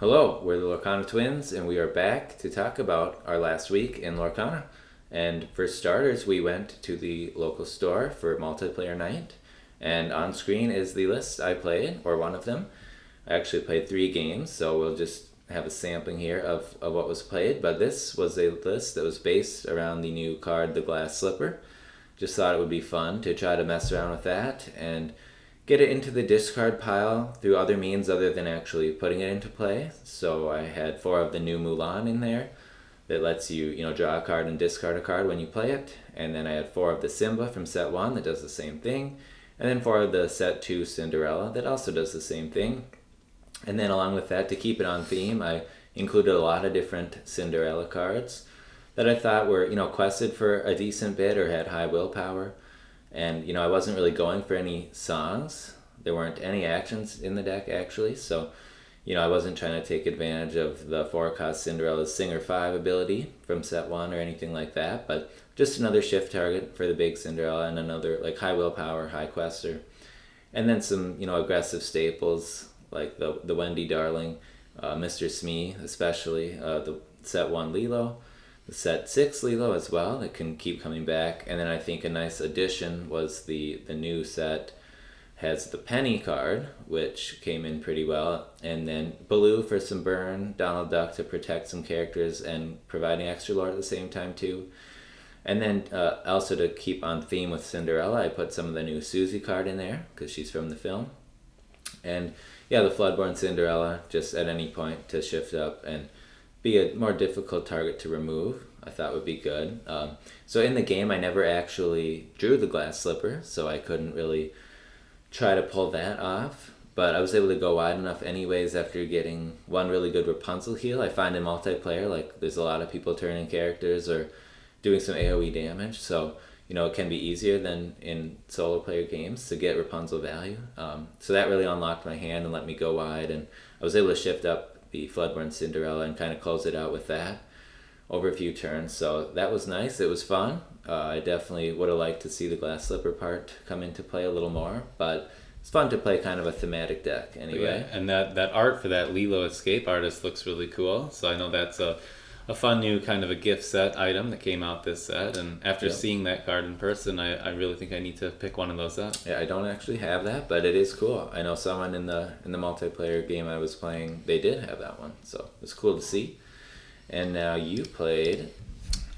Hello, we're the Lorcana Twins, and we are back to talk about our last week in Lorcana. And for starters, we went to the local store for multiplayer night, and on screen is the list I played, or one of them. I actually played 3 games, so we'll just have a sampling here of what was played, but this was a list that was based around the new card, the Glass Slipper. Just thought it would be fun to try to mess around with that, and get it into the discard pile through other means other than actually putting it into play. So I had 4 of the new Mulan in there that lets you, draw a card and discard a card when you play it. And then I had 4 of the Simba from set 1 that does the same thing. And then 4 of the set 2 Cinderella that also does the same thing. And then along with that, to keep it on theme, I included a lot of different Cinderella cards that I thought were, quested for a decent bit or had high willpower. And, I wasn't really going for any songs. There weren't any actions in the deck, actually. So, I wasn't trying to take advantage of the 4-cost Cinderella's Singer 5 ability from set 1 or anything like that. But just another shift target for the big Cinderella and another, high willpower, high quester. And then some, aggressive staples like the Wendy Darling, Mr. Smee especially, the set 1 Lilo. The set 6 Lilo as well that can keep coming back. And then I think a nice addition was the new set has the Penny card, which came in pretty well. And then Baloo for some burn, Donald Duck to protect some characters and providing extra lore at the same time too. And then also to keep on theme with Cinderella, I put some of the new Susie card in there because she's from the film. And yeah, the Floodborn Cinderella just at any point to shift up and be a more difficult target to remove, I thought would be good. So in the game, I never actually drew the Glass Slipper, so I couldn't really try to pull that off. But I was able to go wide enough anyways after getting one really good Rapunzel heal. I find in multiplayer, there's a lot of people turning characters or doing some AoE damage, so it can be easier than in solo player games to get Rapunzel value. So that really unlocked my hand and let me go wide, and I was able to shift up the Floodborn Cinderella and kind of close it out with that over a few turns. So that was nice. It was fun. I definitely would have liked to see the Glass Slipper part come into play a little more, but it's fun to play kind of a thematic deck anyway. Yeah, and that art for that Lilo Escape artist looks really cool. So I know that's a fun new kind of a gift set item that came out this set, and after seeing that card in person, I really think I need to pick one of those up. Yeah, I don't actually have that, but it is cool. I know someone in the multiplayer game I was playing, they did have that one, so it's cool to see. And now you played...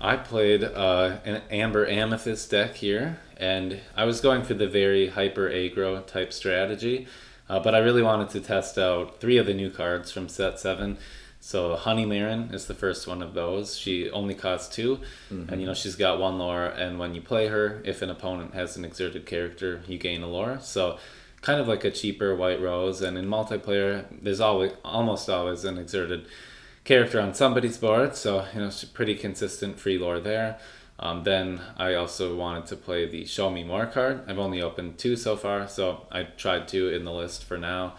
I played an Amber Amethyst deck here, and I was going for the very hyper aggro type strategy, but I really wanted to test out 3 of the new cards from set 7. So Honey Marin is the first one of those. She only costs 2, and she's got 1 lore, and when you play her, if an opponent has an exerted character, you gain a lore. So kind of like a cheaper White Rose, and in multiplayer, there's almost always an exerted character on somebody's board, so it's a pretty consistent free lore there. Then I also wanted to play the Show Me More card. I've only opened 2 so far, so I tried 2 in the list for now.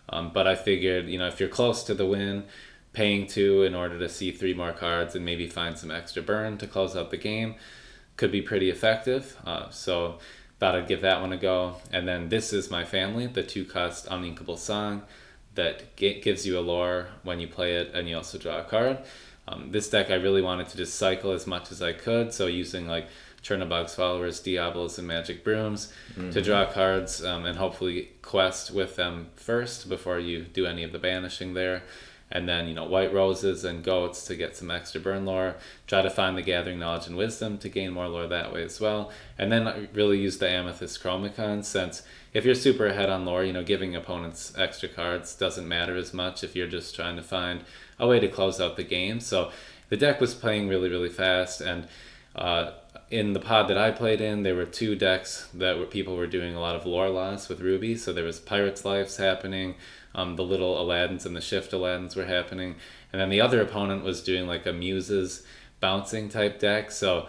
But I figured, if you're close to the win, paying 2 in order to see 3 more cards and maybe find some extra burn to close out the game could be pretty effective. So thought I'd give that one a go. And then This Is My Family, the 2-cost Uninkable Song that gives you a lore when you play it, and you also draw a card. This deck I really wanted to just cycle as much as I could, so using Chernobog's Followers, Diablos, and Magic Brooms to draw cards and hopefully quest with them first before you do any of the banishing there. And then, White Roses and Goats to get some extra burn lore. Try to find the Gathering Knowledge and Wisdom to gain more lore that way as well. And then I really use the Amethyst Chromicon, since if you're super ahead on lore, giving opponents extra cards doesn't matter as much if you're just trying to find a way to close out the game. So the deck was playing really, really fast, and in the pod that I played in, there were 2 decks that people were doing a lot of lore loss with Ruby. So there was Pirate's Lives happening, the little Aladdins and the Shift Aladdins were happening, and then the other opponent was doing a Muses bouncing type deck. So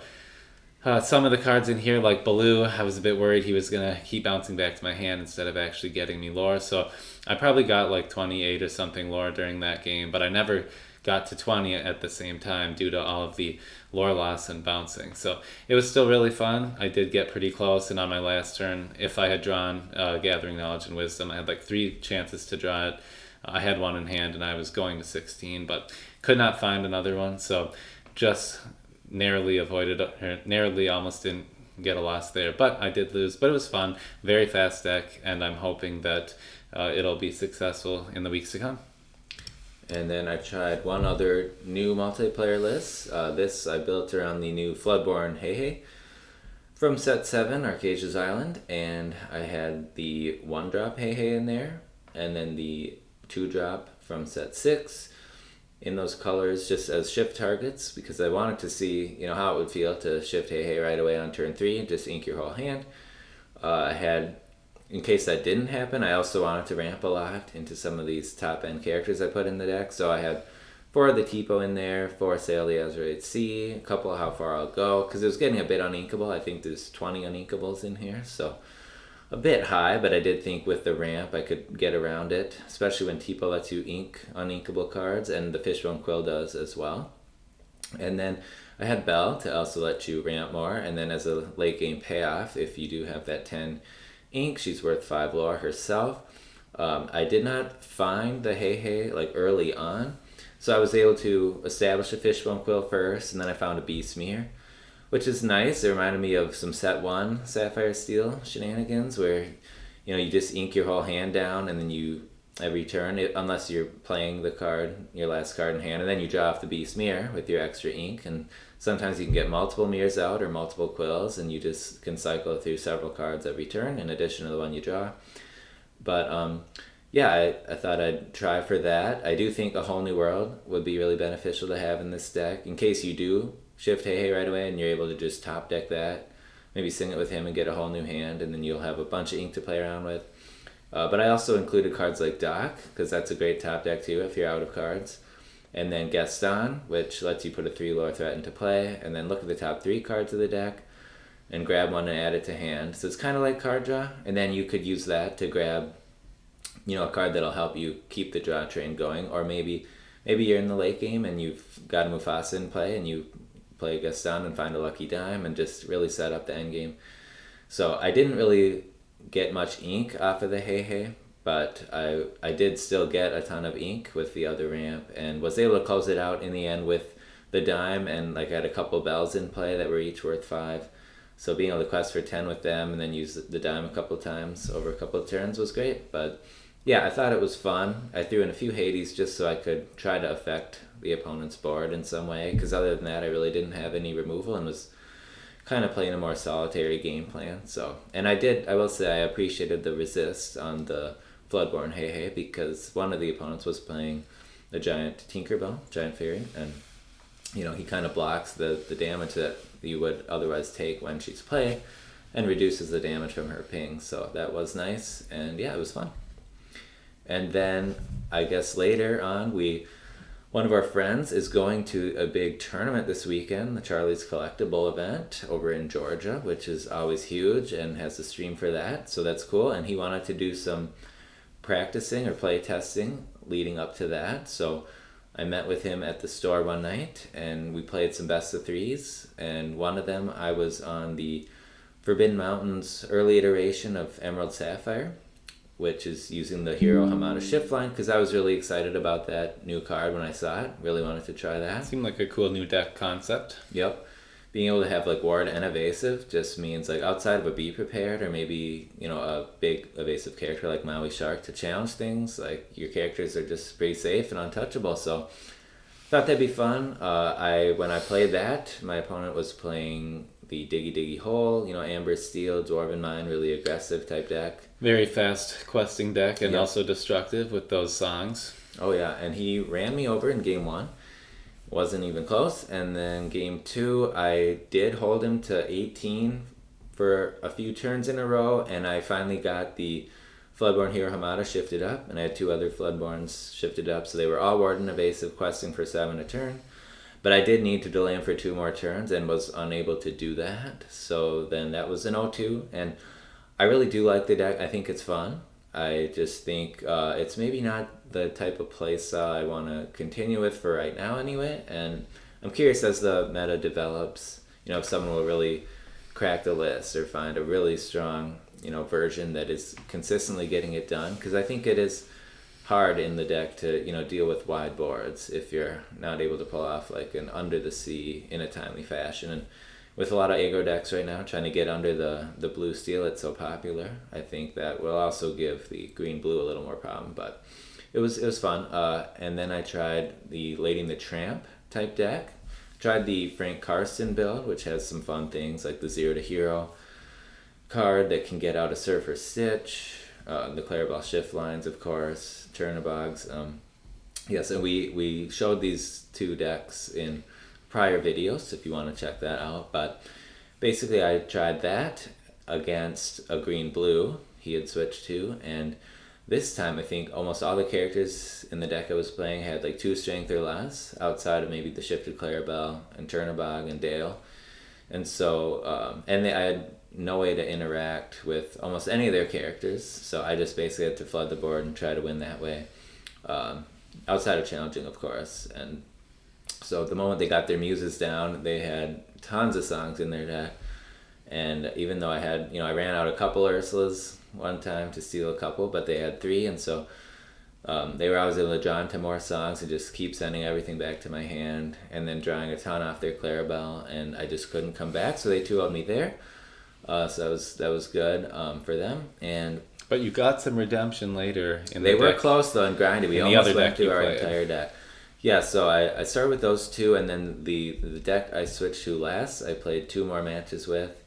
some of the cards in here, like Baloo, I was a bit worried he was going to keep bouncing back to my hand instead of actually getting me lore. So I probably got 28 or something lore during that game, but I never got to 20 at the same time due to all of the lore loss and bouncing. So it was still really fun. I did get pretty close, and on my last turn, if I had drawn Gathering Knowledge and Wisdom, I had 3 chances to draw it. I had one in hand and I was going to 16, but could not find another one. So just narrowly almost didn't get a loss there. But I did lose. But it was fun. Very fast deck, and I'm hoping that it'll be successful in the weeks to come. And then I tried one other new multiplayer list. This I built around the new Floodborn Hey from set 7, Arcasia's Island, and I had the 1-drop Hey in there, and then the 2-drop from set 6 in those colors just as shift targets, because I wanted to see how it would feel to shift Hey right away on turn 3 and just ink your whole hand. I had, in case that didn't happen, I also wanted to ramp a lot into some of these top end characters I put in the deck. So I had 4 of the Tipo in there, 4 Sail the Azurite Sea, a couple of How Far I'll Go, because it was getting a bit uninkable. I think there's 20 uninkables in here, so a bit high, but I did think with the ramp I could get around it, especially when Tipo lets you ink uninkable cards, and the Fishbone Quill does as well. And then I had Belle to also let you ramp more, and then as a late game payoff, if you do have that 10 ink, she's worth 5 lore herself. I did not find the Hey early on, so I was able to establish a Fishbone Quill first, and then I found a Beastmere, which is nice. It reminded me of some set 1 Sapphire Steel shenanigans where you just ink your whole hand down, and then you every turn, unless you're playing the card, your last card in hand, and then you draw off the Beastmere with your extra ink, and sometimes you can get multiple mirrors out or multiple quills, and you just can cycle through several cards every turn in addition to the one you draw. But yeah, I thought I'd try for that. I do think A Whole New World would be really beneficial to have in this deck in case you do shift Hey right away and you're able to just top deck that, maybe sing it with him and get a whole new hand, and then you'll have a bunch of ink to play around with. But I also included cards like Doc, because that's a great top deck too if you're out of cards. And then Gaston, which lets you put a 3 lore threat into play, and then look at the top 3 cards of the deck and grab one and add it to hand. So it's kind of like card draw, and then you could use that to grab a card that'll help you keep the draw train going. Or maybe you're in the late game and you've got a Mufasa in play, and you play Gaston and find a lucky dime and just really set up the end game. So I didn't really get much ink off of the Hey, but I did still get a ton of ink with the other ramp, and was able to close it out in the end with the dime, and I had a couple bells in play that were each worth 5. So being able to quest for 10 with them and then use the dime a couple of times over a couple of turns was great. But yeah, I thought it was fun. I threw in a few Hades just so I could try to affect the opponent's board in some way, because other than that I really didn't have any removal and was kind of playing a more solitary game plan. So, and I will say I appreciated the resist on the Floodborn Hey, because one of the opponents was playing the giant Tinkerbell, giant fairy, and he kind of blocks the damage that you would otherwise take when she's played and reduces the damage from her ping. So that was nice, and yeah, it was fun. And then I guess later on one of our friends is going to a big tournament this weekend, the Charlie's Collectible event over in Georgia, which is always huge, and has a stream for that. So that's cool. And he wanted to do some practicing or play testing leading up to that. So I met with him at the store one night and we played some best of 3s. And one of them, I was on the Forbidden Mountains early iteration of Emerald Sapphire, which is using the Hero Hamada shift line, because I was really excited about that new card when I saw it. Really wanted to try that. Seemed like a cool new deck concept. Yep. Being able to have ward and evasive just means outside of a Be Prepared, or maybe a big evasive character like Maui Shark to challenge things, your characters are just pretty safe and untouchable. So thought that'd be fun. When I played that, my opponent was playing the Diggy Hole, Amber Steel, Dwarven Mine, really aggressive type deck. Very fast questing deck, and Yep. also destructive with those songs. Oh yeah, and he ran me over in game 1. Wasn't even close. And then game 2, I did hold him to 18 for a few turns in a row, and I finally got the Floodborn Hero Hamada shifted up, and I had 2 other Floodborns shifted up, so they were all Warden evasive, questing for 7 a turn. But I did need to delay him for 2 more turns and was unable to do that. So then that was an 0-2, and I really do like the deck. I think it's fun. I just think it's maybe not the type of play style I want to continue with for right now anyway. And I'm curious as the meta develops, if someone will really crack the list or find a really strong, version that is consistently getting it done. Because I think it is hard in the deck to deal with wide boards if you're not able to pull off like an under the sea in a timely fashion. And with a lot of aggro decks right now trying to get under the blue steel, it's so popular. I think that will also give the green blue a little more problem, but it was fun. And then I tried the Lady and the Tramp type deck. Tried the Frank Karsten build, which has some fun things like the 0 to Hero card that can get out a Surfer Stitch, the Clarabelle Shift Lines, of course, Chernobygs. Yes, and we showed these two decks in prior videos if you want to check that out. But basically I tried that against a green-blue he had switched to, and this time I think almost all the characters in the deck I was playing had like 2 strength or less, outside of maybe the shifted Clarabelle and Chernobog and Dale. And so, I had no way to interact with almost any of their characters, so I just basically had to flood the board and try to win that way, outside of challenging, of course. And so the moment they got their muses down, they had tons of songs in their deck. And even though I had, I ran out a couple Ursulas one time to steal a couple, but they had 3, and so I was able to draw into more songs and just keep sending everything back to my hand, and then drawing a ton off their Clarabelle, and I just couldn't come back, so they 2-0'd me there. So that was good for them. But you got some redemption later in they the were deck. close though and grindy. We In the almost other went deck through you our played. entire deck. Yeah, so I started with those 2, and then the deck I switched to last, I played 2 more matches with,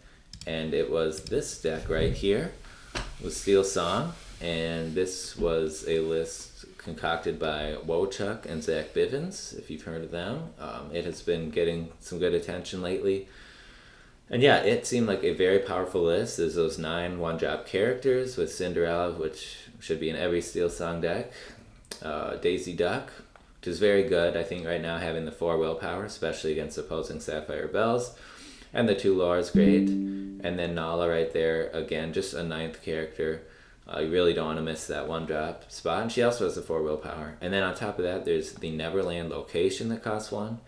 and it was this deck right here with Steel Song, and this was a list concocted by Wochuck and Zach Bivens, if you've heard of them. It has been getting some good attention lately. And yeah, it seemed like a very powerful list. There's those 9 one-drop characters with Cinderella, which should be in every Steel Song deck. Daisy Duck, which is very good, I think, right now, having the 4 willpower, especially against opposing Sapphire Bells. And the 2 Laura's great. And then Nala right there, again, just a 9th character. You really don't want to miss that 1-drop spot. And she also has the 4 willpower. And then on top of that, there's the Neverland location that costs 1.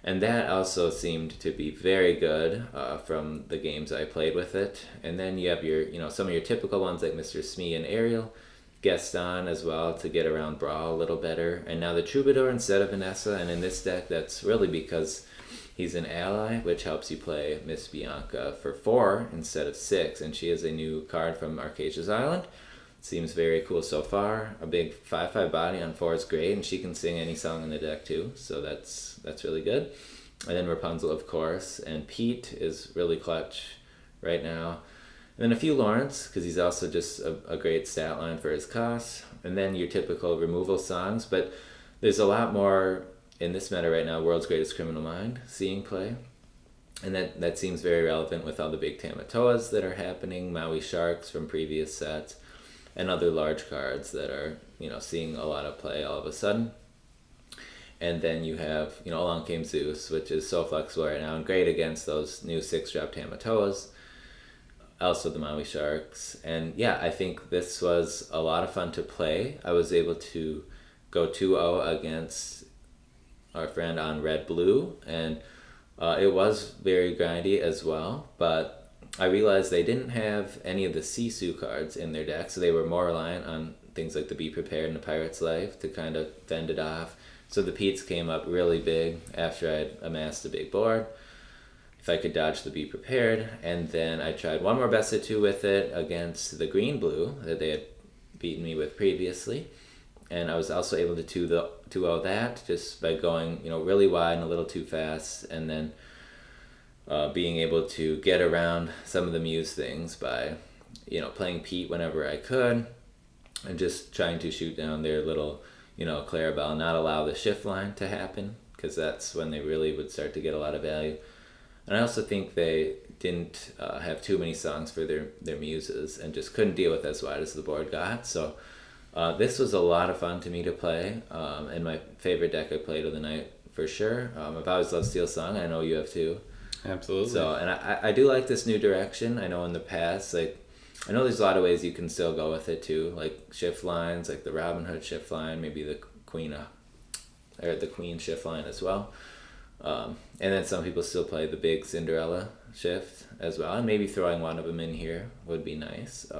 And that also seemed to be very good from the games I played with it. And then you have your, some of your typical ones like Mr. Smee and Ariel, Gaston as well to get around Brawl a little better. And now the Troubadour instead of Vanessa. And in this deck, that's really because he's an ally, which helps you play Miss Bianca for 4 instead of 6. And she is a new card from Arcasia's Island. Seems very cool so far. A big 5/5 body on 4 is great, and she can sing any song in the deck too, so that's really good. And then Rapunzel, of course, and Pete is really clutch right now. And then a few Lawrence, because he's also just a great stat line for his cost. And then your typical removal songs, but there's a lot more in this meta right now. World's Greatest Criminal Mind seeing play, and that seems very relevant with all the big Tamatoas that are happening, Maui Sharks from previous sets, and other large cards that are, seeing a lot of play all of a sudden. And then you have, Along Came Zeus, which is so flexible right now and great against those new 6-drop Tamatoas. Also the Maui Sharks. And yeah, I think this was a lot of fun to play. I was able to go 2-0 against our friend on Red-Blue, and it was very grindy as well, but I realized they didn't have any of the Sisu cards in their deck, so they were more reliant on things like the Be Prepared and the Pirate's Life to kind of fend it off. So the Pete's came up really big after I'd amassed a big board, if I could dodge the Be Prepared. And then I tried one more best of 2 with it against the Green-Blue that they had beaten me with previously. And I was also able to 2-0 that just by going, really wide and a little too fast, and then being able to get around some of the Muse things by, playing Pete whenever I could, and just trying to shoot down their little, Clarabelle, and not allow the shift line to happen, because that's when they really would start to get a lot of value. And I also think they didn't have too many songs for their Muses, and just couldn't deal with as wide as the board got. So this was a lot of fun to me to play, and my favorite deck I played of the night for sure. I've always loved Steel Song. I know you have too. Absolutely. So, and I do like this new direction. I know in the past, I know there's a lot of ways you can still go with it too, like shift lines, like the Robin Hood shift line, maybe the Queen shift line as well. And then some people still play the big Cinderella shift as well, and maybe throwing one of them in here would be nice.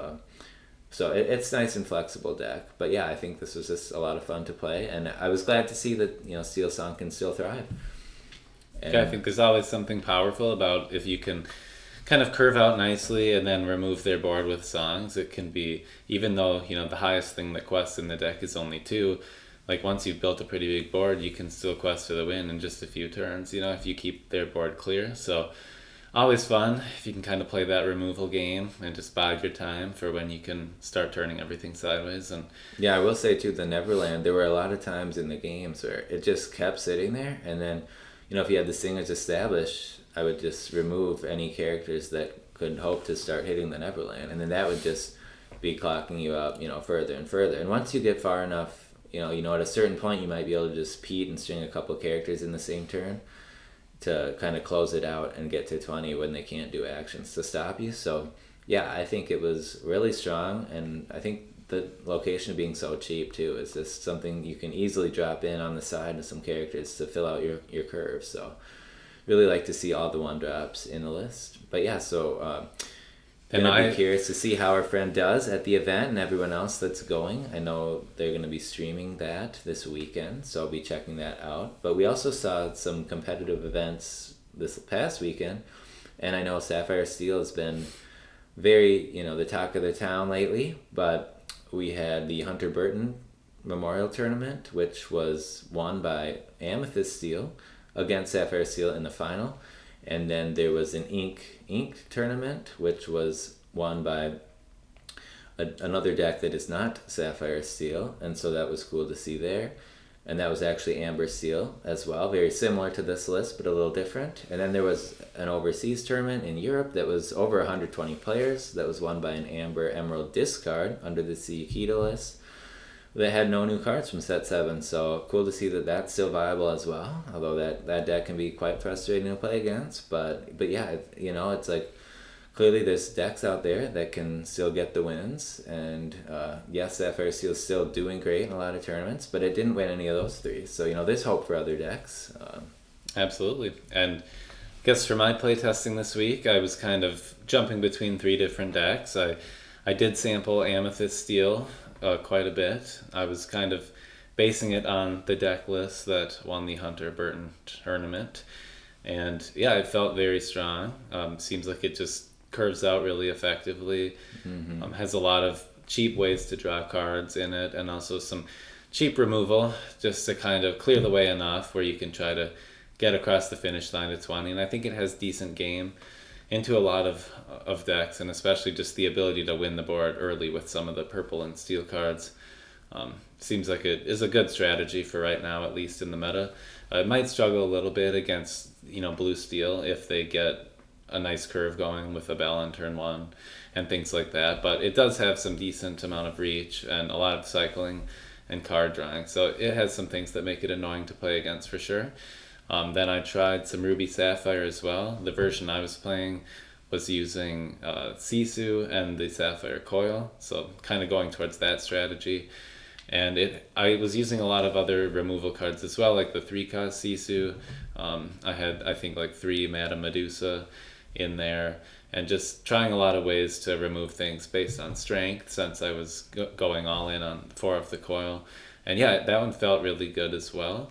So it's nice and flexible deck. But yeah, I think this was just a lot of fun to play, and I was glad to see that Steel Song can still thrive. Yeah, I And think there's always something powerful about if you can kind of curve out nicely and then remove their board with songs. It can be, even though the highest thing that quests in the deck is only two, like once you've built a pretty big board, you can still quest for the win in just a few turns, if you keep their board clear. So always fun if you can kind of play that removal game and just bide your time for when you can start turning everything sideways. And yeah, I will say too, the Neverland, there were a lot of times in the games where it just kept sitting there, and then if you had the singers established, I would just remove any characters that could hope to start hitting the Neverland, and then that would just be clocking you up, further and further. And once you get far enough, at a certain point you might be able to just peat and string a couple characters in the same turn to kind of close it out and get to 20 when they can't do actions to stop you. So yeah, I think it was really strong, and I think the location being so cheap too is just something you can easily drop in on the side of some characters to fill out your curve. So really like to see all the 1-drops in the list. But yeah, so gonna be curious to see how our friend does at the event, and everyone else that's going. I know they're gonna be streaming that this weekend, so I'll be checking that out. But we also saw some competitive events this past weekend, and I know Sapphire Steel has been very, the talk of the town lately. But we had the Hunter Burton Memorial Tournament, which was won by Amethyst Steel against Sapphire Steel in the final. And then there was an Ink tournament, which was won by another deck that is not Sapphire Steel. And so that was cool to see there. And that was actually Amber Steel as well. Very similar to this list, but a little different. And then there was an overseas tournament in Europe that was over 120 players. That was won by an Amber Emerald discard under the Siyukita list. They had no new cards from set 7, so cool to see that that's still viable as well. Although that deck can be quite frustrating to play against, but yeah, it's like clearly there's decks out there that can still get the wins, and yes, Sapphire Steel is still doing great in a lot of tournaments, but it didn't win any of those three. So there's hope for other decks. Absolutely, and I guess for my playtesting this week, I was kind of jumping between 3 different decks. I did sample Amethyst Steel quite a bit. I was kind of basing it on the deck list that won the Hunter Burton tournament, and yeah, it felt very strong. Seems like it just curves out really effectively. Has a lot of cheap ways to draw cards in it, and also some cheap removal just to kind of clear the way enough where you can try to get across the finish line to 20. And I think it has decent game into a lot of decks, and especially just the ability to win the board early with some of the purple and steel cards. Seems like it is a good strategy for right now, at least in the meta. It might struggle a little bit against blue steel if they get a nice curve going with a bell on turn 1 and things like that, but it does have some decent amount of reach and a lot of cycling and card drawing, so it has some things that make it annoying to play against for sure. Then I tried some Ruby Sapphire as well. The version I was playing was using Sisu and the Sapphire Coil, so kind of going towards that strategy. And I was using a lot of other removal cards as well, like the 3-cost Sisu. I had, I think, like 3 Madame Medusa in there, and just trying a lot of ways to remove things based on strength, since I was going all in on 4 of the coil. And yeah, that one felt really good as well.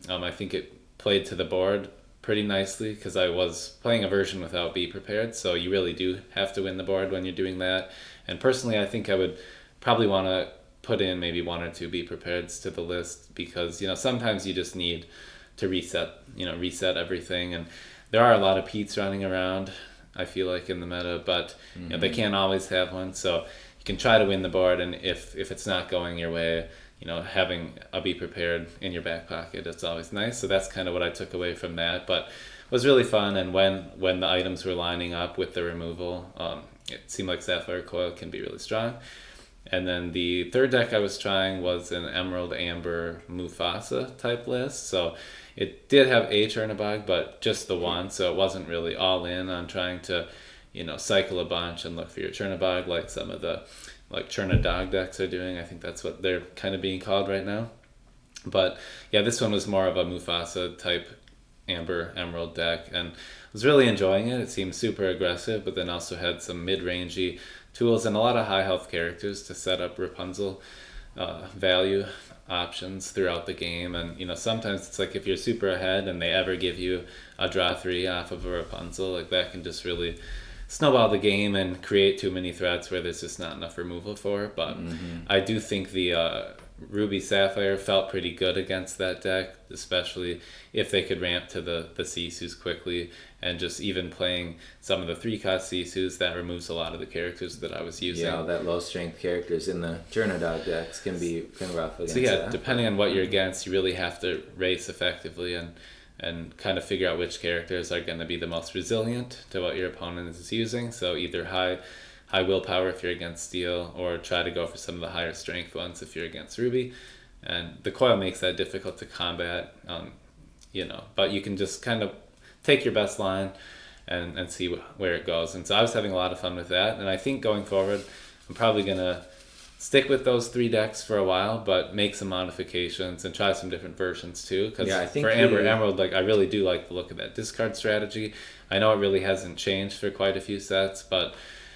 I think it played to the board pretty nicely because I was playing a version without Be Prepared, so you really do have to win the board when you're doing that. And personally, I think I would probably want to put in maybe 1 or 2 Be Prepareds to the list, because sometimes you just need to reset everything, and there are a lot of Pete's running around, I feel like, in the meta, but they can't always have one, so you can try to win the board, and if it's not going your way, having a Be Prepared in your back pocket, it's always nice. So that's kind of what I took away from that, but it was really fun. And when the items were lining up with the removal, it seemed like Sapphire Coil can be really strong. And then the third deck I was trying was an Emerald Amber Mufasa type list, so it did have a Chernabog, but just the one, so it wasn't really all in on trying to cycle a bunch and look for your Chernabog like some of the Chernadog decks are doing. I think that's what they're kind of being called right now. But yeah, this one was more of a Mufasa type Amber Emerald deck, and was really enjoying it. It seemed super aggressive, but then also had some mid-rangey tools and a lot of high health characters to set up Rapunzel value options throughout the game. And sometimes it's like if you're super ahead and they ever give you a draw 3 off of a Rapunzel, like that can just really snowball the game and create too many threats where there's just not enough removal for. But I do think the Ruby Sapphire felt pretty good against that deck, especially if they could ramp to the Sisus quickly, and just even playing some of the 3-cost Sisus, that removes a lot of the characters that I was using. Yeah, that low strength characters in the Jernadog decks can be kind of rough against so yeah, that. Depending on what you're against, you really have to race effectively and kind of figure out which characters are going to be the most resilient to what your opponent is using. So either high willpower if you're against Steel, or try to go for some of the higher strength ones if you're against Ruby. And the coil makes that difficult to combat, but you can just kind of take your best line and see where it goes. And so I was having a lot of fun with that. And I think going forward, I'm probably going to stick with those 3 decks for a while, but make some modifications and try some different versions too. Because for Amber Emerald, I really do like the look of that discard strategy. I know it really hasn't changed for quite a few sets, but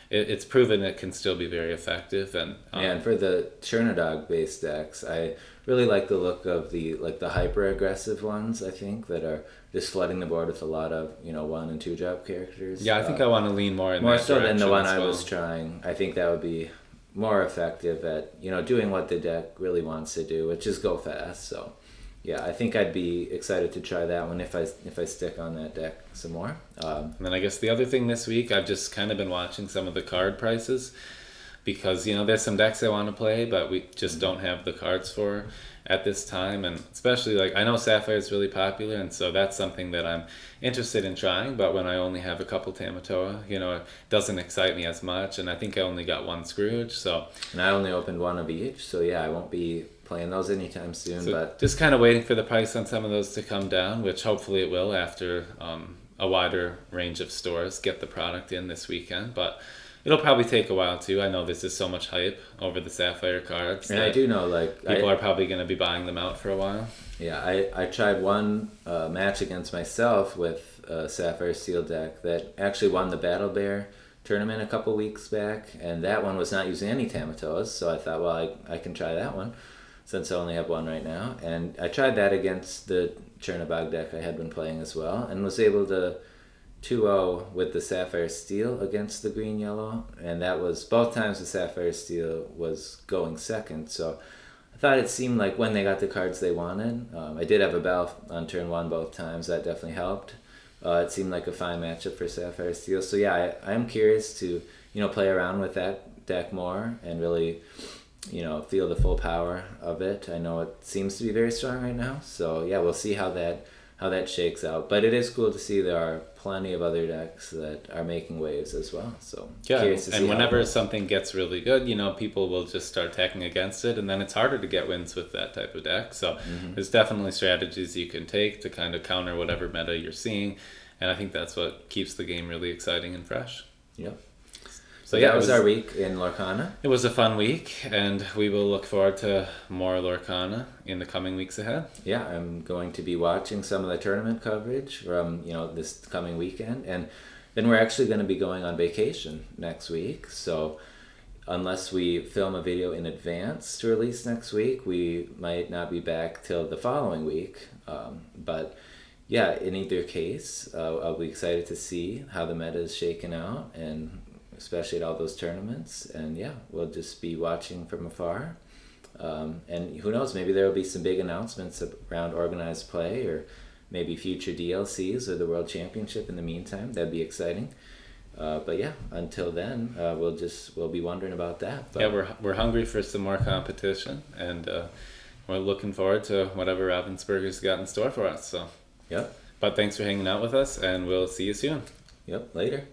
it's proven it can still be very effective. And for the Chernadog based decks, I really like the look of the hyper aggressive ones. I think that are just flooding the board with a lot of 1 and 2 drop characters. Yeah, I think I want to lean more in more that so than the one I well. was trying. I think that would be more effective at doing what the deck really wants to do, which is go fast. So yeah, I think I'd be excited to try that one if I stick on that deck some more. And then I guess the other thing this week, I've just kind of been watching some of the card prices, because there's some decks I want to play, but we just don't have the cards for at this time. And especially I know Sapphire is really popular, and so that's something that I'm interested in trying. But when I only have a couple Tamatoa, it doesn't excite me as much. And I think I only got 1 Scrooge, and I only opened 1 of each, so yeah, I won't be playing those anytime soon. So but just kind of waiting for the price on some of those to come down, which hopefully it will after a wider range of stores get the product in this weekend. But it'll probably take a while too. I know there's just so much hype over the Sapphire cards, and I do know people are probably going to be buying them out for a while. Yeah, I tried one match against myself with a Sapphire Steel deck that actually won the Battle Bear tournament a couple weeks back, and that one was not using any Tamatoas, so I thought, well, I can try that one since I only have 1 right now. And I tried that against the Chernabog deck I had been playing as well, and was able to 2-0 with the Sapphire Steel against the green-yellow, and that was both times the Sapphire Steel was going second. So I thought it seemed like when they got the cards they wanted, I did have a Bell on turn 1 both times. That definitely helped. It seemed like a fine matchup for Sapphire Steel. So yeah, I am curious to play around with that deck more and really feel the full power of it. I know it seems to be very strong right now, so yeah, we'll see how that shakes out. But it is cool to see there are plenty of other decks that are making waves as well. So yeah, curious to see and whenever something gets really good, people will just start attacking against it, and then it's harder to get wins with that type of deck. So there's definitely strategies you can take to kind of counter whatever meta you're seeing, and I think that's what keeps the game really exciting and fresh. Yep. So yeah, that was our week in Lorcana. It was a fun week, and we will look forward to more Lorcana in the coming weeks ahead. Yeah, I'm going to be watching some of the tournament coverage from this coming weekend, and then we're actually going to be going on vacation next week. So unless we film a video in advance to release next week, we might not be back till the following week. But yeah, in either case, I'll be excited to see how the meta is shaken out, and especially at all those tournaments. And yeah, we'll just be watching from afar. And who knows, maybe there will be some big announcements around organized play, or maybe future DLCs or the World Championship in the meantime. That'd be exciting. But yeah, until then, we'll be wondering about that. But yeah, we're hungry for some more competition, and we're looking forward to whatever Ravensburger's got in store for us. So yep. But thanks for hanging out with us, and we'll see you soon. Yep, later.